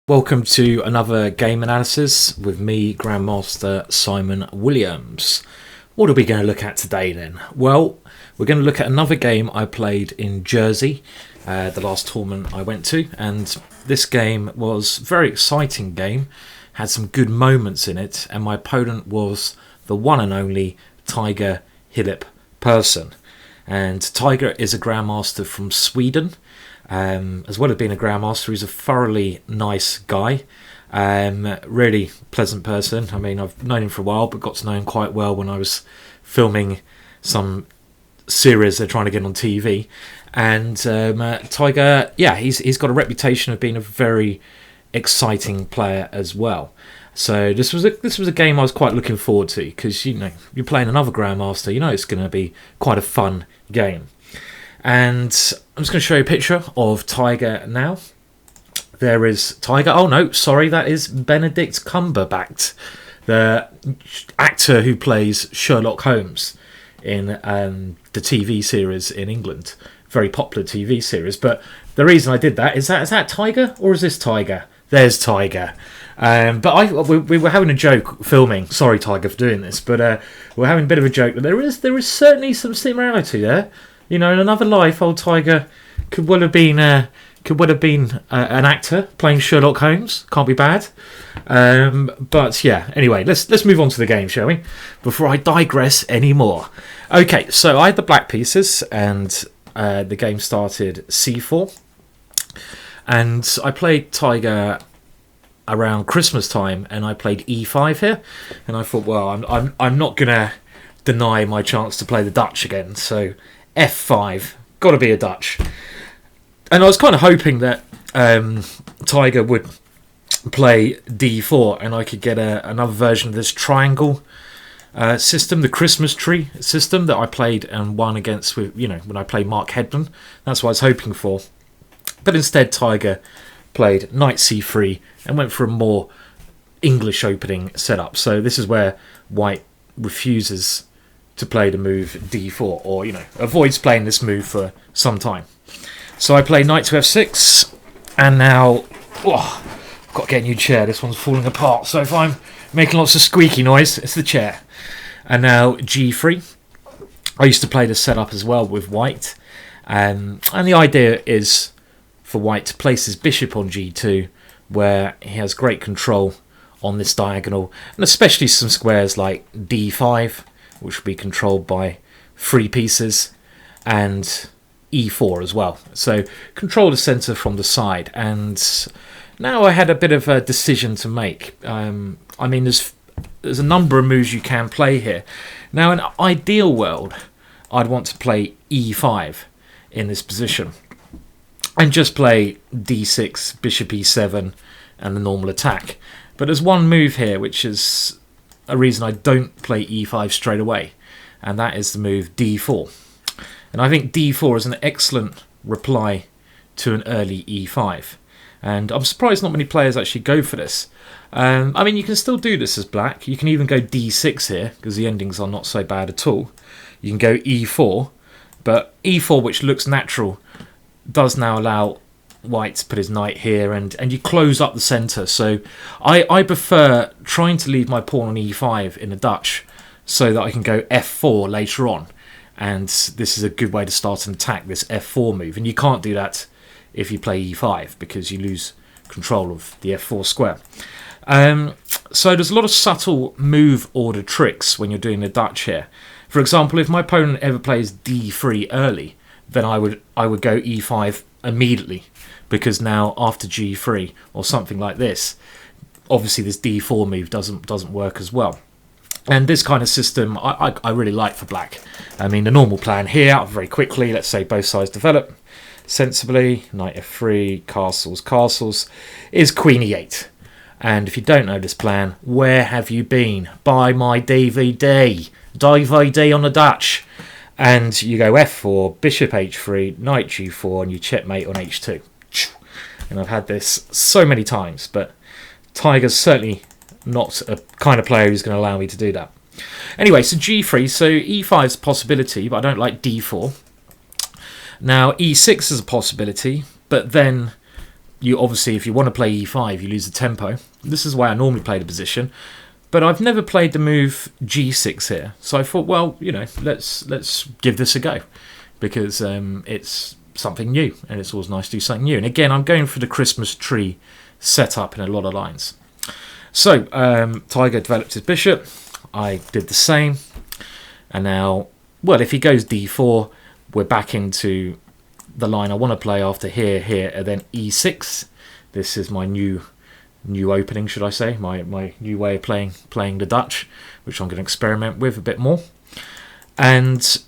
Welcome to another game analysis with me, Grandmaster Simon Williams. What are we going to look at today then? Well, we're going to look at another game I played in Jersey, the last tournament I went to, and this game was a very exciting game, had some good moments in it, and my opponent was the one and only Tiger Hillarp Persson. And Tiger is a Grandmaster from Sweden. As well as being a Grandmaster, he's a thoroughly nice guy, really pleasant person. I mean, I've known him for a while, but got to know him quite well when I was filming some series they're trying to get on TV. And Tiger, yeah, he's got a reputation of being a very exciting player as well. So this was a game I was quite looking forward to because you're playing another Grandmaster, it's going to be quite a fun game. And I'm just going to show you a picture of Tiger now. There is Tiger. Oh no, sorry, that is Benedict Cumberbatch, the actor who plays Sherlock Holmes in the TV series in England. Very popular TV series. But the reason I did that is that Tiger or is this Tiger? There's Tiger. But we were having a joke filming. Sorry, Tiger, for doing this. But we're having a bit of a joke. But there is certainly some similarity there. In another life, old Tiger could well have been an actor playing Sherlock Holmes. Can't be bad. But yeah, anyway, let's move on to the game, shall we? Before I digress anymore. Okay, so I had the black pieces, and the game started c4, and I played Tiger around Christmas time, and I played e5 here, and I thought, well, I'm not gonna deny my chance to play the Dutch again, so f5, got to be a Dutch. And I was kind of hoping that Tiger would play d4 and I could get another version of this triangle system, the Christmas tree system that I played and won against with, when I played Mark Hedman. That's what I was hoping for. But instead Tiger played knight c3 and went for a more English opening setup. So this is where white refuses to play the move d4, or avoids playing this move for some time. So I play knight to f6, and now I've got to get a new chair. This one's falling apart, so if I'm making lots of squeaky noise, it's the chair. And now g3. I used to play this setup as well with white, and the idea is for white to place his bishop on g2, where he has great control on this diagonal, and especially some squares like d5, which will be controlled by 3 pieces, and e4 as well. So control the centre from the side. And now I had a bit of a decision to make. I mean, there's a number of moves you can play here. Now, in an ideal world, I'd want to play e5 in this position and just play d6, bishop e7, and the normal attack. But there's one move here which is a reason I don't play e5 straight away, and that is the move d4. And I think d4 is an excellent reply to an early e5, and I'm surprised not many players actually go for this. I mean, you can still do this as black. You can even go d6 here because the endings are not so bad at all. You can go e4, but e4, which looks natural, does now allow white to put his knight here, and you close up the centre. So I prefer trying to leave my pawn on e5 in the Dutch so that I can go f4 later on, and this is a good way to start an attack, this f4 move. And you can't do that if you play e5 because you lose control of the f4 square. So there's a lot of subtle move order tricks when you're doing the Dutch here. For example, if my opponent ever plays d3 early, then I would go e5 immediately, because now after g3 or something like this, obviously this d4 move doesn't work as well. And this kind of system I really like for black. I mean, the normal plan here, very quickly, let's say both sides develop sensibly, knight f3, castles, is queen e8. And if you don't know this plan, where have you been? Buy my DVD on the Dutch. And you go f4, bishop h3, knight g4, and you checkmate on h2. And I've had this so many times, but Tiger's certainly not a kind of player who's going to allow me to do that. Anyway, so g3, so e5 is a possibility, but I don't like d4. Now e6 is a possibility, but then you obviously, if you want to play e5, you lose the tempo. This is why I normally play the position. But I've never played the move g6 here. So I thought, well, let's give this a go. Because it's something new. And it's always nice to do something new. And again, I'm going for the Christmas tree setup in a lot of lines. So, Tiger developed his bishop. I did the same. And now, well, if he goes d4, we're back into the line I want to play after here, and then e6. This is my new opening, should I say, my new way of playing the Dutch, which I'm going to experiment with a bit more. And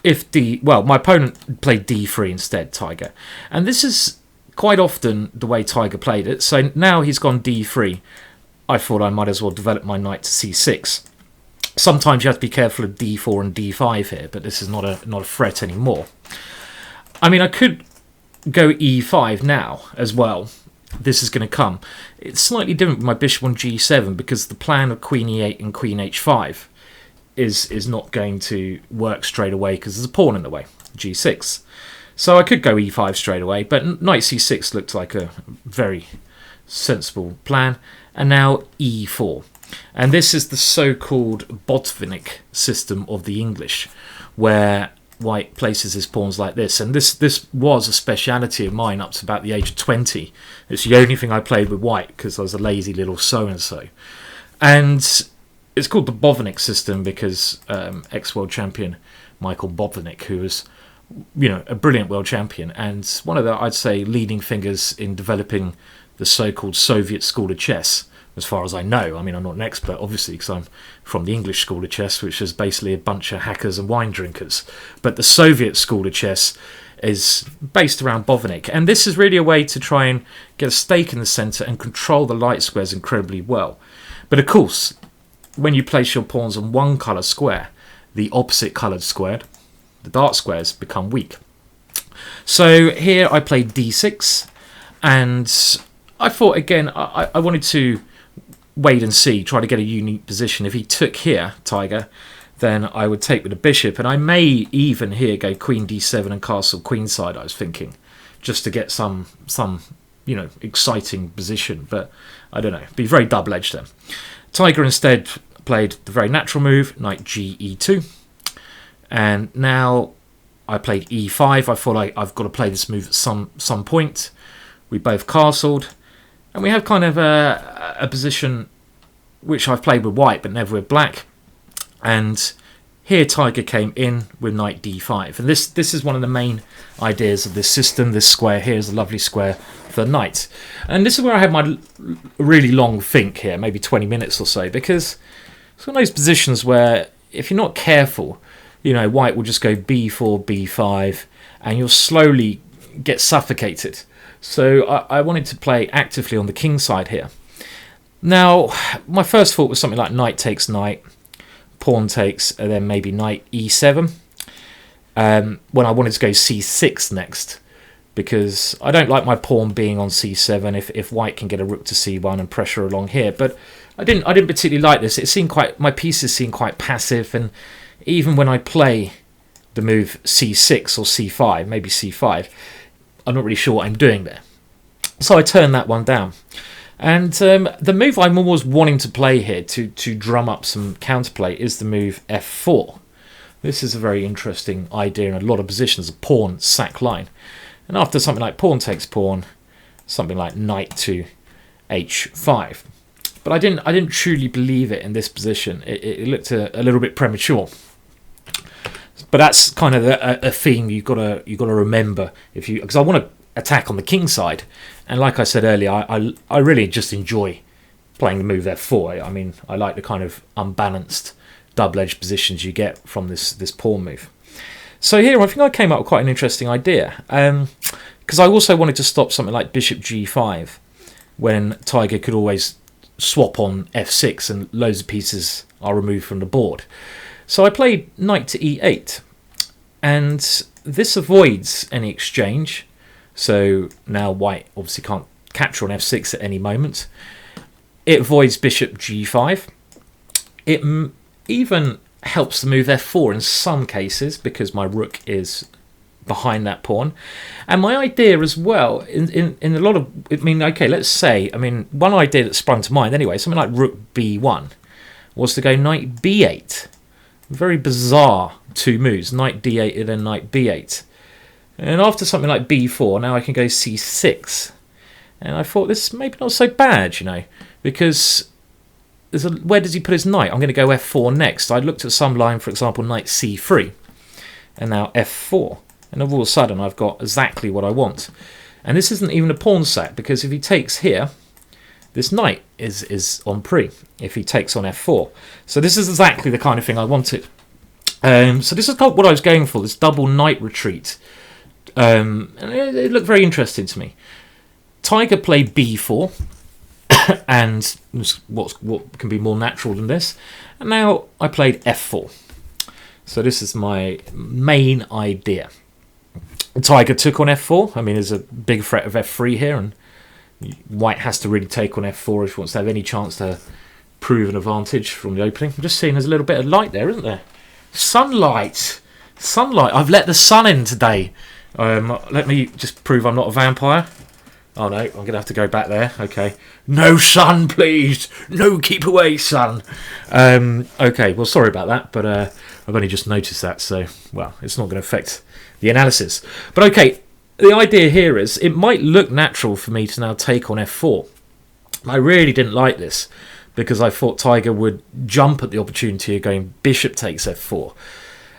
if my opponent played d3 instead, Tiger. And this is quite often the way Tiger played it. So now he's gone d3. I thought I might as well develop my knight to c6. Sometimes you have to be careful of d4 and d5 here, but this is not a threat anymore. I mean, I could go e5 now as well. This is going to come. It's slightly different with my bishop on g7 because the plan of queen e8 and queen h5 is not going to work straight away because there's a pawn in the way, g6. So I could go e5 straight away, but knight c6 looked like a very sensible plan. And now e4. And this is the so-called Botvinnik system of the English, where white places his pawns like this. And this was a speciality of mine up to about the age of 20. It's the only thing I played with white because I was a lazy little so-and-so. And it's called the Botvinnik system because ex-world champion Michael Botvinnik, who was a brilliant world champion and one of the, I'd say, leading fingers in developing the so-called Soviet school of chess, as far as I know. I mean, I'm not an expert, obviously, because I'm from the English school of chess, which is basically a bunch of hackers and wine drinkers. But the Soviet school of chess is based around Botvinnik. And this is really a way to try and get a stake in the centre and control the light squares incredibly well. But of course, when you place your pawns on one colour square, the opposite coloured squared, the dark squares, become weak. So here I played d6, and I thought, again, I wanted to wait and see, try to get a unique position. If he took here, Tiger, then I would take with the bishop, and I may even here go queen d7 and castle queenside, I was thinking, just to get some exciting position. But I don't know, it'd be very double-edged then. Tiger instead played the very natural move, knight ge2. And now I played e5. I thought I've got to play this move at some point. We both castled. And we have kind of a position which I've played with white but never with black. And here Tiger came in with knight d5. And this is one of the main ideas of this system. This square here is a lovely square for the knight. And this is where I had my really long think here, maybe 20 minutes or so, because it's one of those positions where if you're not careful, white will just go b4, b5, and you'll slowly get suffocated. So I wanted to play actively on the king side here. Now, my first thought was something like knight takes knight, pawn takes, and then maybe knight e7. When I wanted to go c6 next, because I don't like my pawn being on c7 if white can get a rook to c1 and pressure along here. But I didn't particularly like this. It seemed my pieces seemed quite passive, and even when I play the move c6 or c5, maybe c5, I'm not really sure what I'm doing there. So I turned that one down. And the move I'm always wanting to play here to drum up some counterplay is the move f4. This is a very interesting idea in a lot of positions, a pawn sack line. And after something like pawn takes pawn, something like knight to h5. But I didn't truly believe it in this position. It looked a little bit premature. But that's kind of a theme you've got to remember because I want to attack on the king side, and like I said earlier, I really just enjoy playing the move f4. I mean, I like the kind of unbalanced double-edged positions you get from this pawn move. So here I think I came up with quite an interesting idea, because I also wanted to stop something like bishop g5 when Tiger could always swap on f6 and loads of pieces are removed from the board. So I played knight to e8, and this avoids any exchange. So now white obviously can't capture on f6 at any moment. It avoids bishop g5. It even helps the move f4 in some cases because my rook is behind that pawn. And my idea as well, in a lot of, I mean, okay, let's say, I mean, one idea that sprung to mind anyway, something like rook b1, was to go knight b8. Very bizarre two moves, knight d8 and then knight b8. And after something like b4, now I can go c6. And I thought this maybe not so bad, you know, because where does he put his knight? I'm going to go f4 next. I looked at some line, for example, knight c3, and now f4. And all of a sudden, I've got exactly what I want. And this isn't even a pawn sack, because if he takes here, this knight is on pre, if he takes on f4. So this is exactly the kind of thing I wanted. So this is what I was going for, this double knight retreat. And it looked very interesting to me. Tiger played b4, and what can be more natural than this? And now I played f4. So this is my main idea. Tiger took on f4. I mean, there's a big threat of f3 here, and white has to really take on f4 if he wants to have any chance to prove an advantage from the opening. I'm just seeing there's a little bit of light there, isn't there? Sunlight. Sunlight. I've let the sun in today. Let me just prove I'm not a vampire. Oh no, I'm going to have to go back there. Okay. No sun, please. No, keep away, sun. Okay, well, sorry about that, but I've only just noticed that, so, well, it's not going to affect the analysis. But okay, the idea here is it might look natural for me to now take on f4. I really didn't like this because I thought Tiger would jump at the opportunity of going bishop takes f4.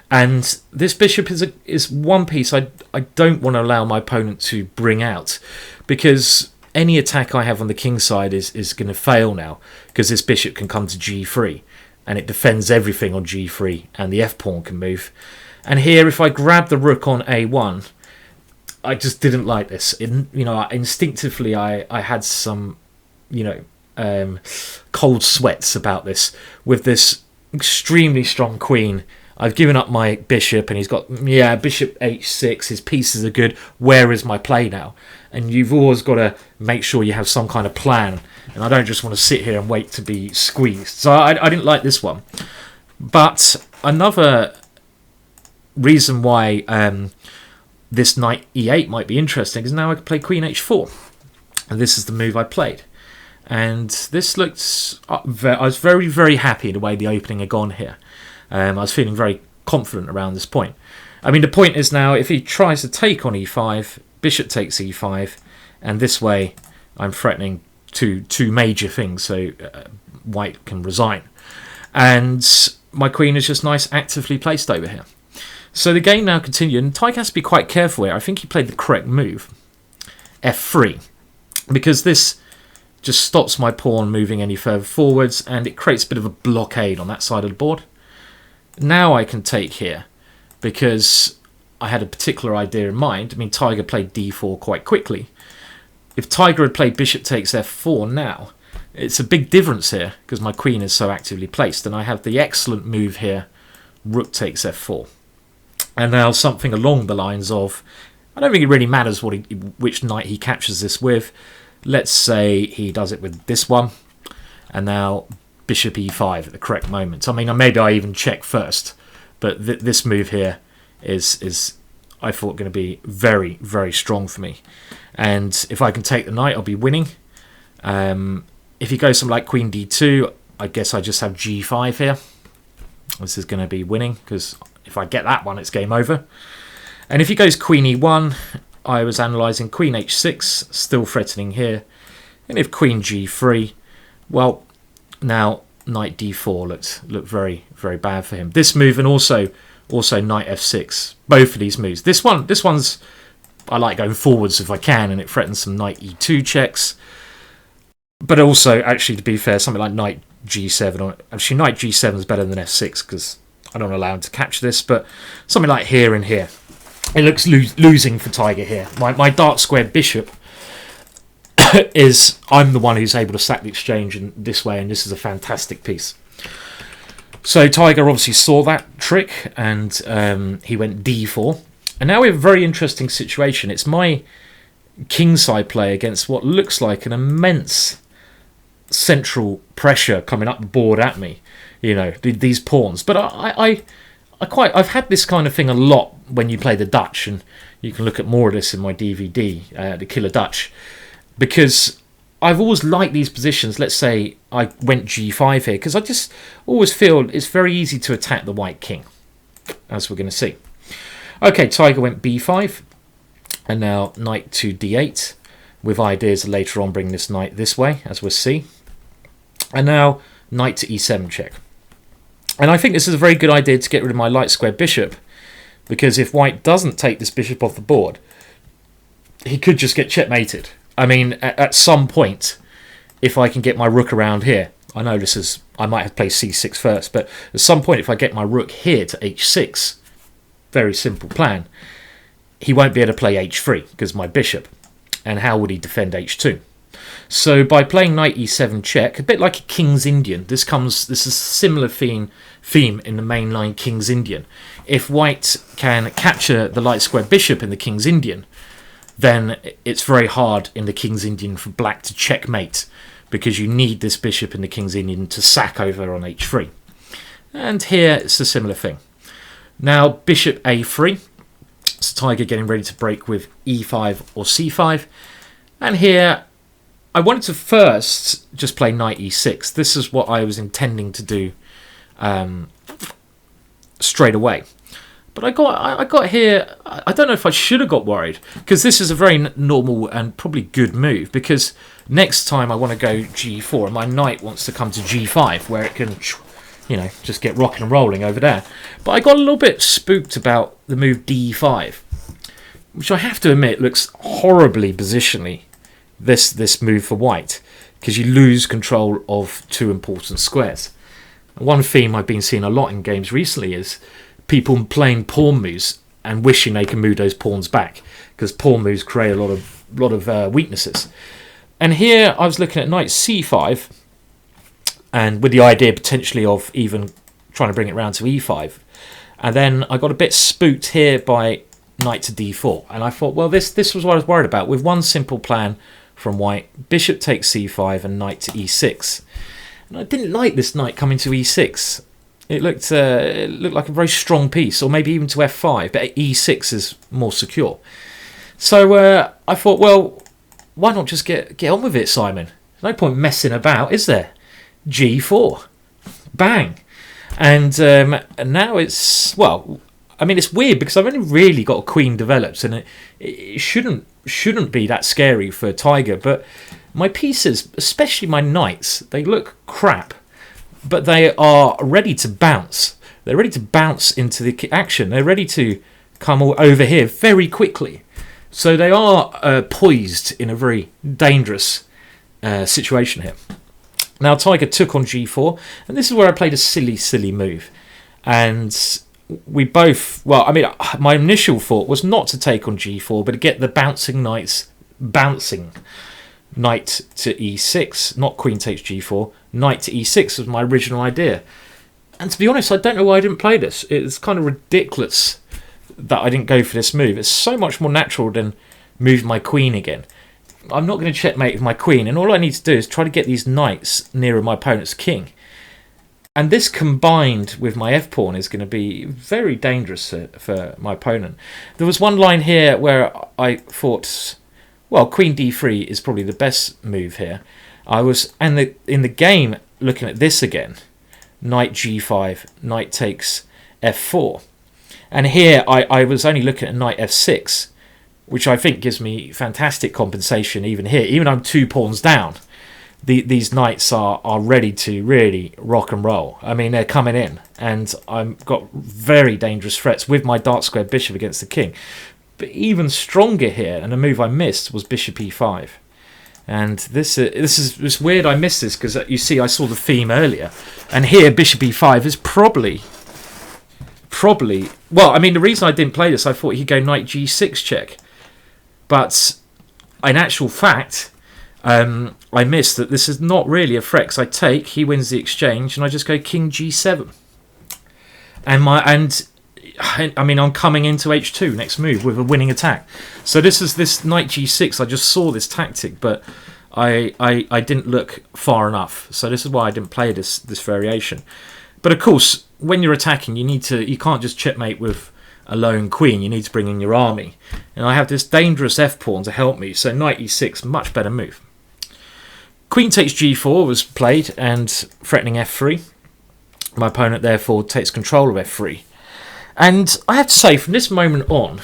And this bishop is one piece I don't want to allow my opponent to bring out, because any attack I have on the king side is going to fail now, because this bishop can come to g3 and it defends everything on g3 and the f-pawn can move. And here, if I grab the rook on a1, I just didn't like this. Instinctively I had some, cold sweats about this. With this extremely strong queen, I've given up my bishop, and he's got, bishop h6, his pieces are good. Where is my play now? And you've always got to make sure you have some kind of plan. And I don't just want to sit here and wait to be squeezed. So I didn't like this one. But another reason why this knight e8 might be interesting is now I can play queen h4. And this is the move I played. And this looks... I was very, very happy the way the opening had gone here. I was feeling very confident around this point. I mean, the point is now, if he tries to take on e5, bishop takes e5, and this way I'm threatening two major things, so white can resign. And my queen is just nice, actively placed over here. So the game now continued, and Tiger has to be quite careful here. I think he played the correct move, f3, because this just stops my pawn moving any further forwards, and it creates a bit of a blockade on that side of the board. Now I can take here, because I had a particular idea in mind. I mean, Tiger played d4 quite quickly. If Tiger had played bishop takes f4 now, it's a big difference here, because my queen is so actively placed, and I have the excellent move here, rook takes f4. And now something along the lines of, I don't think it really matters which knight he captures this with. Let's say he does it with this one, and now bishop e5 at the correct moment. I mean, maybe I even check first, but this move here is I thought going to be very, very strong for me. And if I can take the knight, I'll be winning. If he goes something like queen d2, I guess I just have g5 here. This is going to be winning, because if I get that one, it's game over. And if he goes queen e1, I was analysing queen h6, still threatening here. And if queen g3, well, now knight d4 looked very, very bad for him. This move, and also knight f6, both of these moves. This one's I like going forwards if I can, and it threatens some knight e2 checks. But also, actually, to be fair, something like knight g7, or actually knight g7 is better than f6, because I don't allow him to capture this. But something like here and here, it looks losing for Tiger here. My dark squared bishop is, I'm the one who's able to sack the exchange in this way, and this is a fantastic piece. So Tiger obviously saw that trick, and he went d4. And now we have a very interesting situation. It's my kingside play against what looks like an immense central pressure coming up the board at me. You know, these pawns. But I've had this kind of thing a lot when you play the Dutch, and you can look at more of this in my DVD, the Killer Dutch, because I've always liked these positions. Let's say I went g5 here, because I just always feel it's very easy to attack the white king, as we're going to see. Okay, Tiger went b5, and now knight to d8, with ideas of later on bringing this knight this way, as we'll see. And now knight to e7 check. And I think this is a very good idea to get rid of my light square bishop, because if white doesn't take this bishop off the board, he could just get checkmated. I mean, at some point, if I can get my rook around here, I know this is, I might have played c6 first, but at some point if I get my rook here to h6, very simple plan, he won't be able to play h3 because my bishop. And how would he defend h2? So by playing knight e7 check, a bit like a King's Indian, this is a similar theme in the mainline King's Indian. If white can capture the light square bishop in the King's Indian, then it's very hard in the King's Indian for black to checkmate, because you need this bishop in the King's Indian to sack over on h3. And here it's a similar thing. Now bishop a3, so Tiger getting ready to break with e5 or c5, and here I wanted to first just play knight e6. This is what I was intending to do straight away. But I got here, I don't know if I should have got worried, because this is a very normal and probably good move, because next time I want to go g4 and my knight wants to come to g5 where it can, you know, just get rocking and rolling over there. But I got a little bit spooked about the move d5, which I have to admit looks horribly positionally, this move for white, because you lose control of two important squares. One theme I've been seeing a lot in games recently is people playing pawn moves and wishing they can move those pawns back, because pawn moves create a lot of weaknesses. And here I was looking at knight c5, and with the idea potentially of even trying to bring it round to e5, and then I got a bit spooked here by knight to d4, and I thought, well, this was what I was worried about, with one simple plan from white: bishop takes c5 and knight to e6. And I didn't like this knight coming to e6. It looked like a very strong piece, or maybe even to f5, but e6 is more secure. So I thought, well, why not just get on with it, Simon? There's no point messing about, is there? g4, bang. And now it's, well, I mean, it's weird because I've only really got a queen developed, and it shouldn't be that scary for Tiger. But my pieces, especially my knights, they look crap, but they are ready to bounce. They're ready to bounce into the action. They're ready to come all over here very quickly. So they are poised in a very dangerous situation here. Now Tiger took on g4, and this is where I played a silly move. And we both, well, I mean, my initial thought was not to take on g4, but to get the bouncing knights bouncing. Knight to e6, not queen takes g4, knight to e6 was my original idea. And to be honest, I don't know why I didn't play this. It's kind of ridiculous that I didn't go for this move. It's so much more natural than move my queen again. I'm not going to checkmate with my queen, and all I need to do is try to get these knights nearer my opponent's king. And this combined with my f-pawn is going to be very dangerous for my opponent. There was one line here where I thought, well, queen d3 is probably the best move here. I was in the game looking at this again. Knight g5, knight takes f4. And here I was only looking at knight f6, which I think gives me fantastic compensation even here. Even though I'm 2 pawns down, these knights are ready to really rock and roll. I mean, they're coming in, and I've got very dangerous threats with my dark square bishop against the king. But even stronger here, and a move I missed, was bishop e5. And this is weird I missed this, because you see I saw the theme earlier. And here bishop e5 is probably, well, I mean, the reason I didn't play this, I thought he'd go knight g6 check. But in actual fact, I missed that this is not really a threat, 'cause I take, he wins the exchange, and I just go king g7. And I mean, I'm coming into h2 next move with a winning attack. So this knight g6. I just saw this tactic, but I didn't look far enough. So this is why I didn't play this variation. But of course, when you're attacking, you can't just checkmate with a lone queen. You need to bring in your army. And I have this dangerous f-pawn to help me, so knight e6, much better move. Queen takes g4 was played, and threatening f3. My opponent therefore takes control of f3. And I have to say, from this moment on,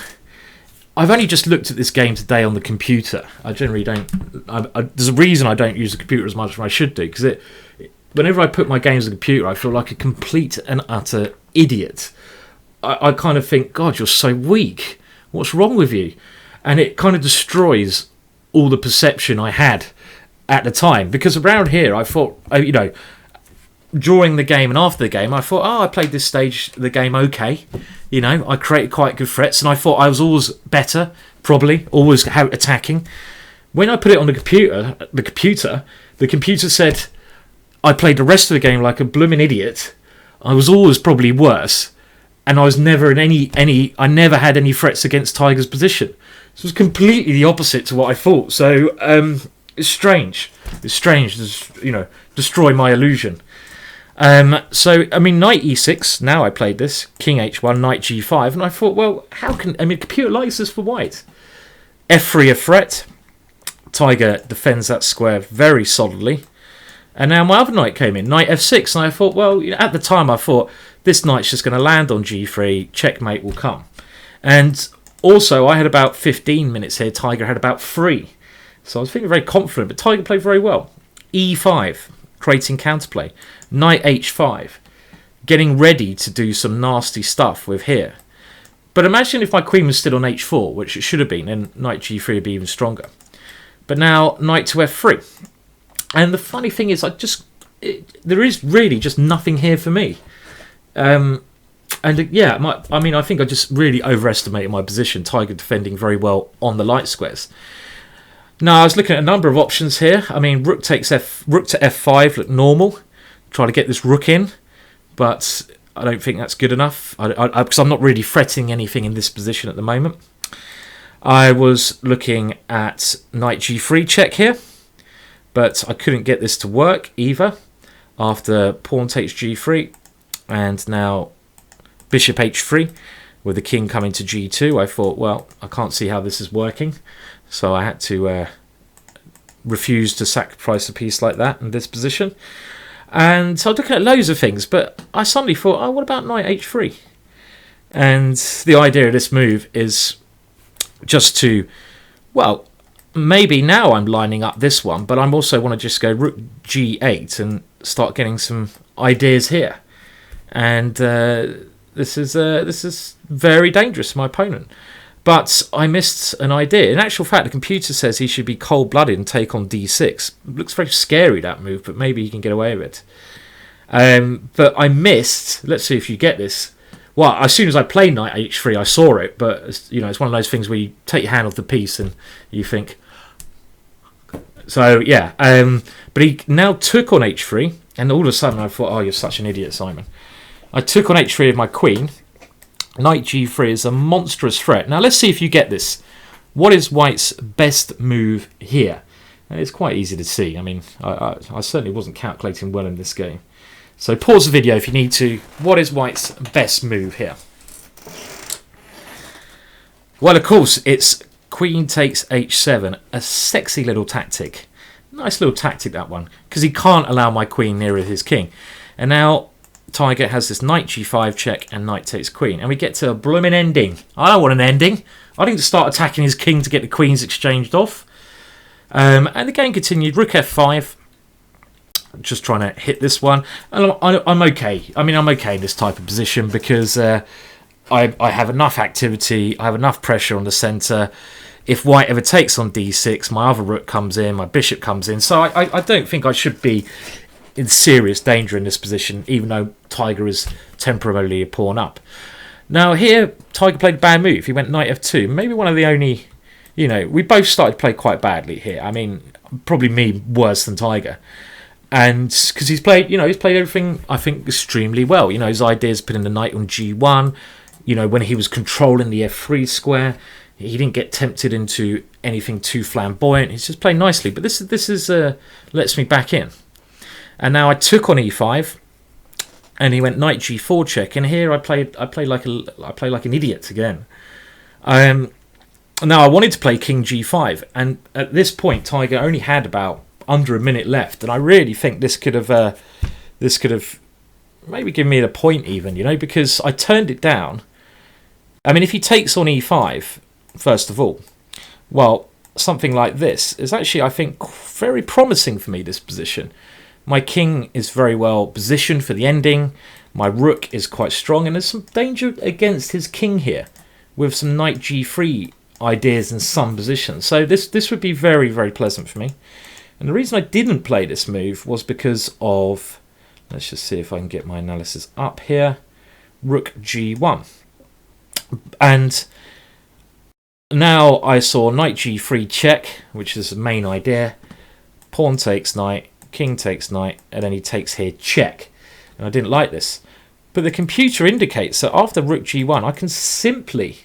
I've only just looked at this game today on the computer. I generally don't... there's a reason I don't use the computer as much as I should do, because whenever I put my games on the computer, I feel like a complete and utter idiot. I kind of think, God, you're so weak. What's wrong with you? And it kind of destroys all the perception I had at the time. Because around here, I thought, during the game and after the game, I thought, I played this stage of the game okay. I created quite good threats, and I thought I was always better, probably, always attacking. When I put it on the computer said I played the rest of the game like a blooming idiot. I was always probably worse, and I was never in I never had any threats against Tiger's position. So it was completely the opposite to what I thought. So it's strange. It's strange to destroy my illusion. So, knight e6, now I played this, king h1, knight g5, and I thought, well, computer likes this for white. f3 a threat, Tiger defends that square very solidly, and now my other knight came in, knight f6, and I thought, well, at the time I thought, this knight's just going to land on g3, checkmate will come. And also, I had about 15 minutes here, Tiger had about 3, so I was feeling very confident, but Tiger played very well. e5, creating counterplay. Knight h5, getting ready to do some nasty stuff with here. But imagine if my queen was still on h4, which it should have been, then knight g3 would be even stronger. But now knight to f3. And the funny thing is, there is really just nothing here for me. I think I just really overestimated my position. Tiger defending very well on the light squares. Now, I was looking at a number of options here. Rook to f5 looked normal. Try to get this rook in, but I don't think that's good enough because I'm not really threatening anything in this position at the moment. I was looking at knight g3 check here, but I couldn't get this to work either. After pawn takes g3, and now bishop h3 with the king coming to g2, I thought, well, I can't see how this is working, so I had to refuse to sacrifice a piece like that in this position. And so I was looking at loads of things, but I suddenly thought, what about knight h3? And the idea of this move is just to, maybe now I'm lining up this one, but I also want to just go rook g8 and start getting some ideas here. And this is very dangerous for my opponent. But I missed an idea. In actual fact, the computer says he should be cold-blooded and take on d6. It looks very scary, that move, but maybe he can get away with it. But I missed... Let's see if you get this. Well, as soon as I played knight h3, I saw it, but it's one of those things where you take your hand off the piece and you think... So, yeah. But he now took on h3, and all of a sudden I thought, you're such an idiot, Simon. I took on h3 with my queen. Knight g3 is a monstrous threat. Now let's see if you get this. What is white's best move here? And it's quite easy to see. I certainly wasn't calculating well in this game. So pause the video if you need to. What is white's best move here? Well, of course, it's queen takes h7. A sexy little tactic. Nice little tactic, that one. Because he can't allow my queen nearer his king. And now Tiger has this knight g5 check and knight takes queen. And we get to a blooming ending. I don't want an ending. I need to start attacking his king to get the queens exchanged off. And the game continued. Rook f5. Just trying to hit this one. And I'm okay. I'm okay in this type of position because I have enough activity. I have enough pressure on the centre. If white ever takes on d6, my other rook comes in, my bishop comes in. So I don't think I should be in serious danger in this position, even though Tiger is temporarily a pawn up. Now here, Tiger played a bad move. He went knight f2. Maybe one of the only, we both started to play quite badly here. Probably me worse than Tiger. And because he's played everything, I think, extremely well. His ideas putting the knight on g1. When he was controlling the f3 square, he didn't get tempted into anything too flamboyant. He's just playing nicely. But this is lets me back in. And now I took on e5, and he went knight g4 check, and here I played like an idiot again. Now I wanted to play king g5, and at this point Tiger only had about under a minute left, and I really think this could have maybe given me a point even, you know, because I turned it down. I mean, if he takes on e5 first of all, well, something like this is actually, I think, very promising for me, this position. My king is very well positioned for the ending. My rook is quite strong, and there's some danger against his king here with some knight g3 ideas in some positions. So this would be very, very pleasant for me. And the reason I didn't play this move was because of, let's just see if I can get my analysis up here, rook g1. And now I saw knight g3 check, which is the main idea. Pawn takes knight, king takes knight, and then he takes here check. And I didn't like this. But the computer indicates that after rook g1, I can simply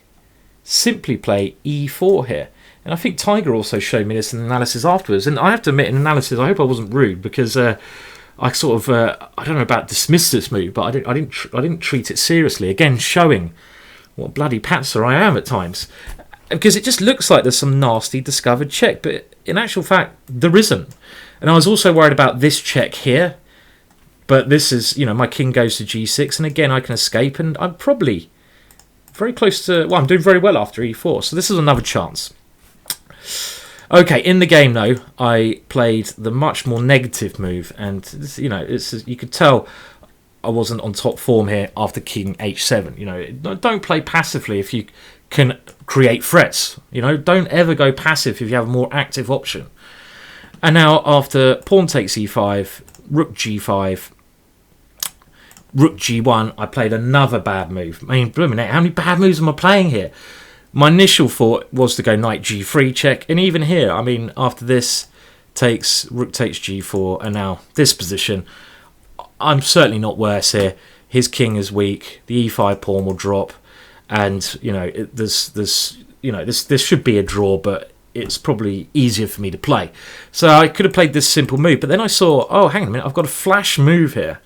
play e4 here. And I think Tiger also showed me this in analysis afterwards. And I have to admit, in analysis, I hope I wasn't rude, because I sort of I don't know about dismissed this move, but I didn't treat it seriously. Again, showing what bloody patzer I am at times, because it just looks like there's some nasty discovered check, but in actual fact there isn't. And I was also worried about this check here, but this is, you know, my king goes to g6, and again I can escape, and I'm probably very close to, well, I'm doing very well after e4, so this is another chance. Okay, in the game though, I played the much more negative move, and this, you know, you could tell I wasn't on top form here after king h7. You know, don't play passively if you can create threats. You know, don't ever go passive if you have a more active option. And now after pawn takes e5, rook g5, rook g1, I played another bad move. I mean, blooming heck, how many bad moves am I playing here? My initial thought was to go knight g3 check, and even here, I mean, after this takes, rook takes g4, and now this position, I'm certainly not worse here. His king is weak. The e5 pawn will drop, and you know this should be a draw, but it's probably easier for me to play. So I could have played this simple move, but then I saw, oh, hang on a minute, I've got a flash move here.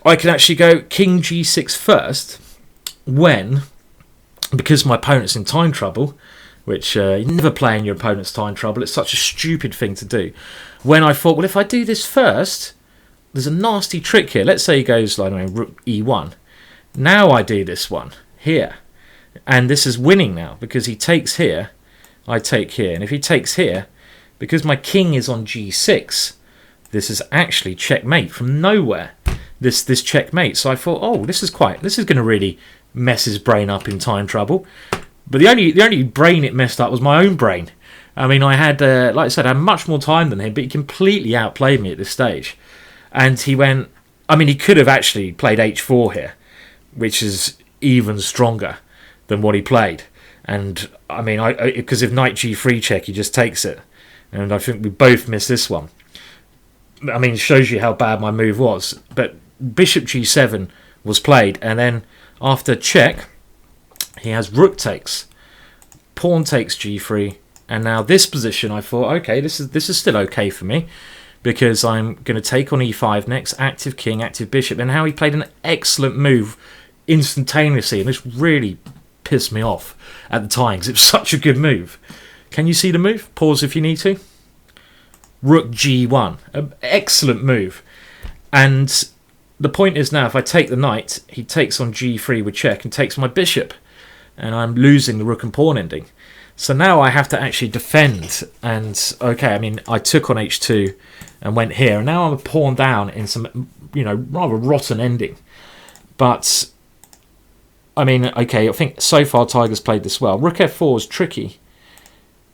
I can actually go king g6 first, because my opponent's in time trouble, which you never play in your opponent's time trouble. It's such a stupid thing to do. When I thought, well, if I do this first, there's a nasty trick here. Let's say he goes like rook e1. Now I do this one here, and this is winning now because he takes here, I take here, and if he takes here, because my king is on g6, this is actually checkmate from nowhere. This checkmate. So I thought, oh, this is going to really mess his brain up in time trouble. But the only brain it messed up was my own brain. I mean, I had, like I said, I had much more time than him, but he completely outplayed me at this stage. And he went, I mean, he could have actually played h4 here, which is even stronger than what he played. And I mean, because if knight g3 check, he just takes it. And I think we both missed this one. I mean, it shows you how bad my move was. But bishop g7 was played, and then after check, he has rook takes, pawn takes g3, and now this position, I thought, okay, this is still okay for me, because I'm going to take on e5 next, active king, active bishop, and how he played an excellent move instantaneously, and this really pissed me off at the time, because it was such a good move. Can you see the move? Pause if you need to. Rook g1, an excellent move. And the point is now, if I take the knight, he takes on g3 with check and takes my bishop, and I'm losing the rook and pawn ending. So now I have to actually defend, and okay, I mean, I took on h2 and went here, and now I'm a pawn down in some, you know, rather rotten ending. But I mean, okay, I think so far Tiger's played this well. Rook f4 is tricky,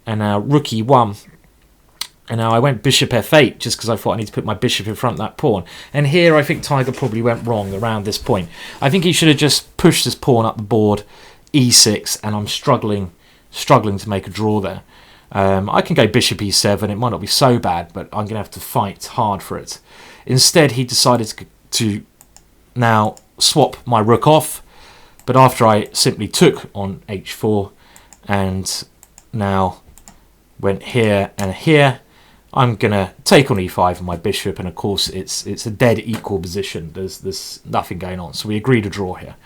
and now rook e1. And now I went bishop f8 just because I thought I need to put my bishop in front of that pawn. And here I think Tiger probably went wrong around this point. I think he should have just pushed this pawn up the board, e6, and I'm struggling to make a draw there. I can go bishop e7. It might not be so bad, but I'm going to have to fight hard for it. Instead, he decided to now swap my rook off. But after I simply took on h4 and now went here and here, I'm going to take on e5 and my bishop, and of course it's a dead equal position. There's nothing going on, so we agreed to draw here.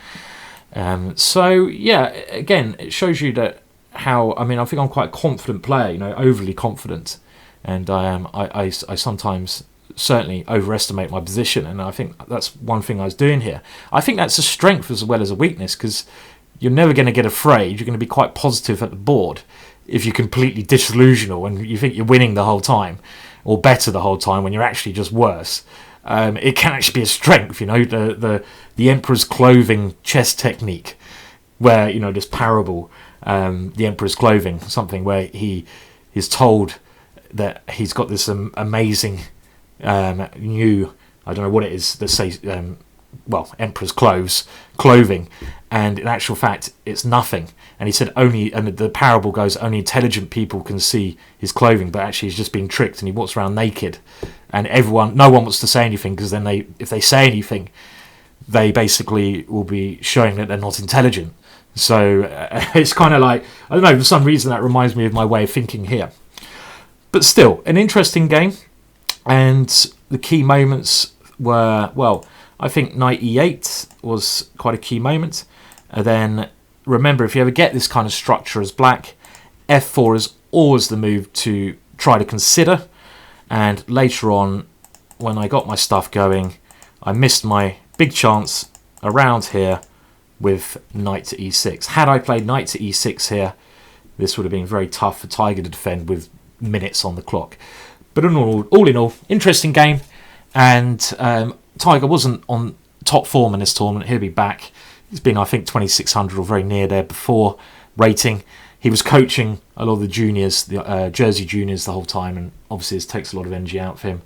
So yeah, again, it shows you that how, I mean, I think I'm quite a confident player, you know, overly confident, and I sometimes certainly overestimate my position, and I think that's one thing I was doing here. I think that's a strength as well as a weakness, because you're never going to get afraid. You're going to be quite positive at the board if you're completely disillusional and you think you're winning the whole time or better the whole time when you're actually just worse. It can actually be a strength, you know, the Emperor's Clothing chess technique, where, you know, this parable, the Emperor's Clothing, something where he is told that he's got this amazing new, I don't know what it is, that says, well, Emperor's clothing, and in actual fact it's nothing. And he said only, and the parable goes, only intelligent people can see his clothing, but actually he's just been tricked and he walks around naked, and no one wants to say anything, because then if they say anything, they basically will be showing that they're not intelligent. So it's kind of like, I don't know, for some reason that reminds me of my way of thinking here. But still, an interesting game, and the key moments were, well, I think knight e8 was quite a key moment. And then remember, if you ever get this kind of structure as black, f4 is always the move to try to consider. And later on, when I got my stuff going, I missed my big chance around here with knight to e6. Had I played knight to e6 here, this would have been very tough for Tiger to defend with minutes on the clock. But all in all, interesting game. And Tiger wasn't on top form in this tournament. He'll be back. He's been, I think, 2,600 or very near there before rating. He was coaching a lot of the juniors, the Jersey juniors, the whole time, and obviously this takes a lot of energy out of him.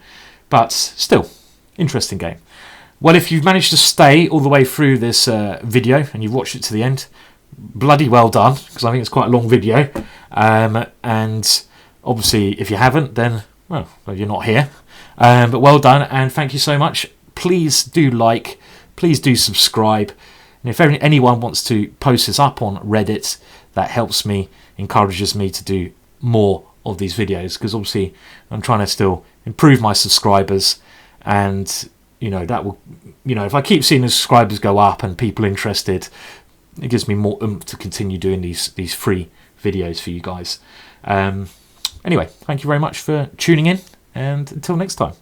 But still, interesting game. Well, if you've managed to stay all the way through this video and you've watched it to the end, bloody well done, because I think it's quite a long video. And obviously, if you haven't, then, well, you're not here. But well done, and thank you so much. Please do like, please do subscribe. And if anyone wants to post this up on Reddit, that helps me, encourages me to do more of these videos, because obviously I'm trying to still improve my subscribers, and you know, that will, you know, if I keep seeing the subscribers go up and people interested, it gives me more oomph to continue doing these free videos for you guys. Anyway, thank you very much for tuning in, and until next time.